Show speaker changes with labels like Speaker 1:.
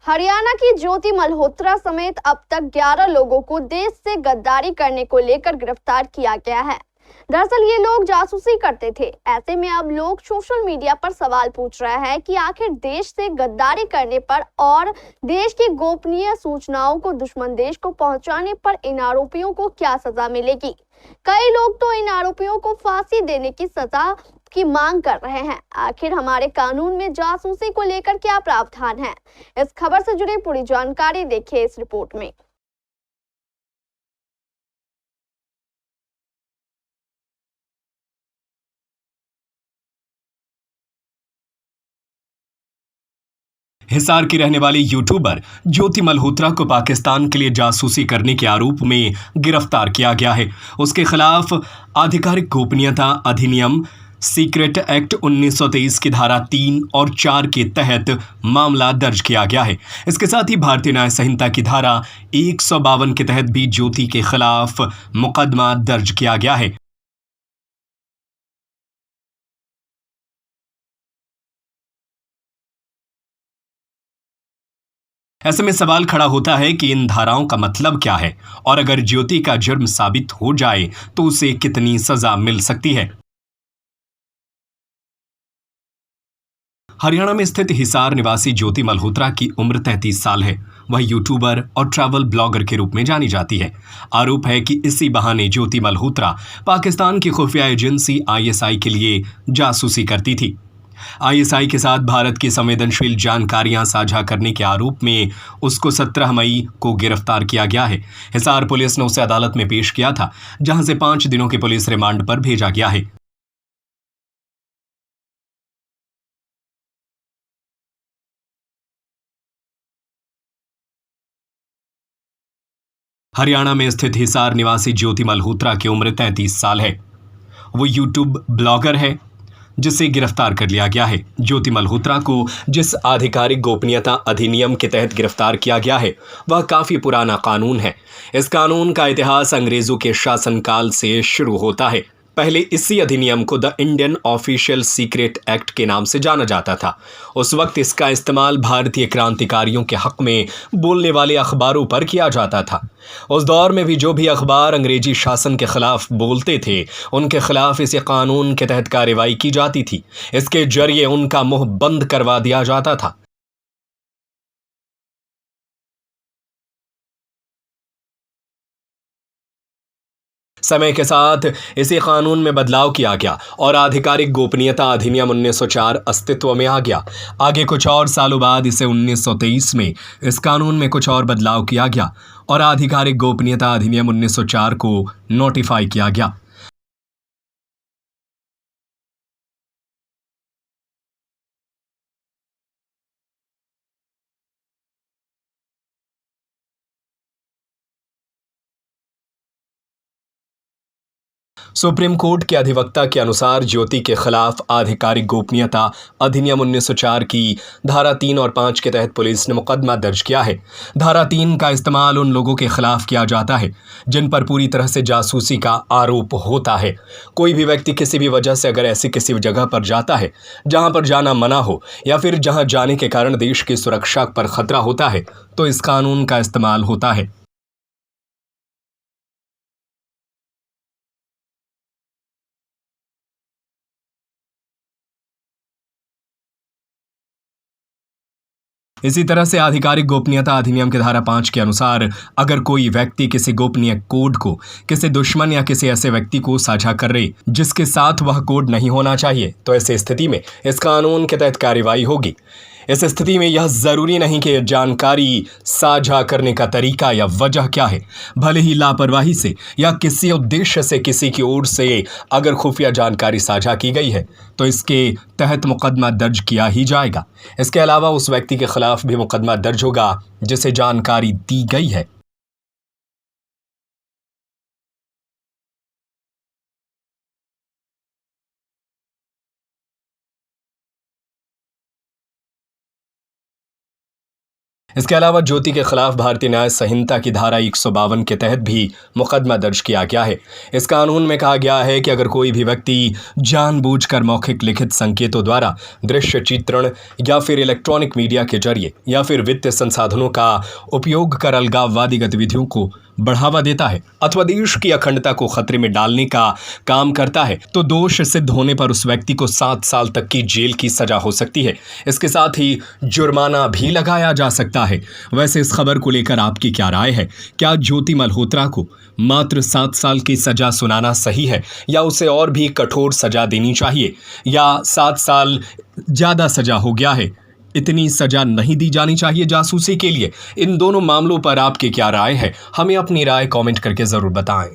Speaker 1: हरियाणा की ज्योति मल्होत्रा समेत अब तक 11 लोगों को देश से गद्दारी करने को लेकर गिरफ्तार किया गया है। दरअसल ये लोग जासूसी करते थे। ऐसे में अब लोग सोशल मीडिया पर सवाल पूछ रहे हैं कि आखिर देश से गद्दारी करने पर और देश की गोपनीय सूचनाओं को दुश्मन देश को पहुंचाने पर इन आरोपियों को क्या सजा मिलेगी। कई लोग तो इन आरोपियों को फांसी देने की सजा की मांग कर रहे हैं। आखिर हमारे कानून में जासूसी को लेकर क्या प्रावधान है, इस खबर से जुड़ी पूरी जानकारी देखिए इस रिपोर्ट में।
Speaker 2: हिसार की रहने वाली यूट्यूबर ज्योति मल्होत्रा को पाकिस्तान के लिए जासूसी करने के आरोप में गिरफ्तार किया गया है। उसके खिलाफ आधिकारिक गोपनीयता अधिनियम सीक्रेट एक्ट 1923 की धारा 3 और 4 के तहत मामला दर्ज किया गया है। इसके साथ ही भारतीय न्याय संहिता की धारा 152 के तहत भी ज्योति के खिलाफ मुकदमा दर्ज किया गया है। ऐसे में सवाल खड़ा होता है कि इन धाराओं का मतलब क्या है और अगर ज्योति का जुर्म साबित हो जाए तो उसे कितनी सजा मिल सकती है। हरियाणा में स्थित हिसार निवासी ज्योति मल्होत्रा की उम्र 33 साल है। वह यूट्यूबर और ट्रैवल ब्लॉगर के रूप में जानी जाती है। आरोप है कि इसी बहाने ज्योति मल्होत्रा पाकिस्तान की खुफिया एजेंसी आईएसआई के लिए जासूसी करती थी। आईएसआई के साथ भारत की संवेदनशील जानकारियां साझा करने के आरोप में उसको 17 मई को गिरफ्तार किया गया है। हिसार पुलिस ने उसे अदालत में पेश किया था, जहां से 5 दिनों के पुलिस रिमांड पर भेजा गया है। हरियाणा में स्थित हिसार निवासी ज्योति मल्होत्रा की उम्र 33 साल है। वो यूट्यूब ब्लॉगर है जिसे गिरफ्तार कर लिया गया है। ज्योति मल्होत्रा को जिस आधिकारिक गोपनीयता अधिनियम के तहत गिरफ्तार किया गया है वह काफ़ी पुराना कानून है। इस कानून का इतिहास अंग्रेज़ों के शासनकाल से शुरू होता है। पहले इसी अधिनियम को the Indian official secret act के नाम से जाना जाता था। उस वक्त इसका इस्तेमाल भारतीय क्रांतिकारियों के हक में बोलने वाले अखबारों पर किया जाता था। उस दौर में भी जो भी अखबार अंग्रेजी शासन के खिलाफ बोलते थे उनके खिलाफ इस कानून के तहत कार्रवाई की जाती थी। इसके जरिए उनका मुंह बंद करवा दिया जाता था। समय के साथ इसी कानून में बदलाव किया गया और आधिकारिक गोपनीयता अधिनियम 1904 अस्तित्व में आ गया। आगे कुछ और सालों बाद इसे 1923 में इस कानून में कुछ और बदलाव किया गया और आधिकारिक गोपनीयता अधिनियम 1904 को नोटिफाई किया गया। सुप्रीम कोर्ट के अधिवक्ता के अनुसार ज्योति के खिलाफ आधिकारिक गोपनीयता अधिनियम 1904 की धारा 3 और 5 के तहत पुलिस ने मुकदमा दर्ज किया है। धारा 3 का इस्तेमाल उन लोगों के खिलाफ किया जाता है जिन पर पूरी तरह से जासूसी का आरोप होता है। कोई भी व्यक्ति किसी भी वजह से अगर ऐसी किसी जगह पर जाता है जहां पर जाना मना हो या फिर जहां जाने के कारण देश की सुरक्षा पर खतरा होता है तो इस कानून का इस्तेमाल होता है। इसी तरह से आधिकारिक गोपनीयता अधिनियम की धारा 5 के अनुसार अगर कोई व्यक्ति किसी गोपनीय कोड को किसी दुश्मन या किसी ऐसे व्यक्ति को साझा करे जिसके साथ वह कोड नहीं होना चाहिए तो ऐसी स्थिति में इस कानून के तहत कार्रवाई होगी। इस स्थिति में यह जरूरी नहीं कि जानकारी साझा करने का तरीका या वजह क्या है, भले ही लापरवाही से या किसी उद्देश्य से किसी की ओर से अगर खुफिया जानकारी साझा की गई है तो इसके तहत मुकदमा दर्ज किया ही जाएगा। इसके अलावा उस व्यक्ति के खिलाफ भी मुकदमा दर्ज होगा जिसे जानकारी दी गई है। इसके अलावा ज्योति के खिलाफ भारतीय न्याय संहिता की धारा 152 के तहत भी मुकदमा दर्ज किया गया है। इस कानून में कहा गया है कि अगर कोई भी व्यक्ति जानबूझकर मौखिक लिखित संकेतों द्वारा दृश्य चित्रण या फिर इलेक्ट्रॉनिक मीडिया के जरिए या फिर वित्तीय संसाधनों का उपयोग कर अलगाववादी गतिविधियों को बढ़ावा देता है अथवा देश की अखंडता को खतरे में डालने का काम करता है तो दोष सिद्ध होने पर उस व्यक्ति को 7 साल तक की जेल की सजा हो सकती है। इसके साथ ही जुर्माना भी लगाया जा सकता है। वैसे इस खबर को लेकर आपकी क्या राय है? क्या ज्योति मल्होत्रा को मात्र 7 साल की सजा सुनाना सही है या उसे और भी कठोर सजा देनी चाहिए, या 7 साल ज़्यादा सजा हो गया है, इतनी सजा नहीं दी जानी चाहिए जासूसी के लिए? इन दोनों मामलों पर आपकी क्या राय है? हमें अपनी राय कमेंट करके ज़रूर बताएं।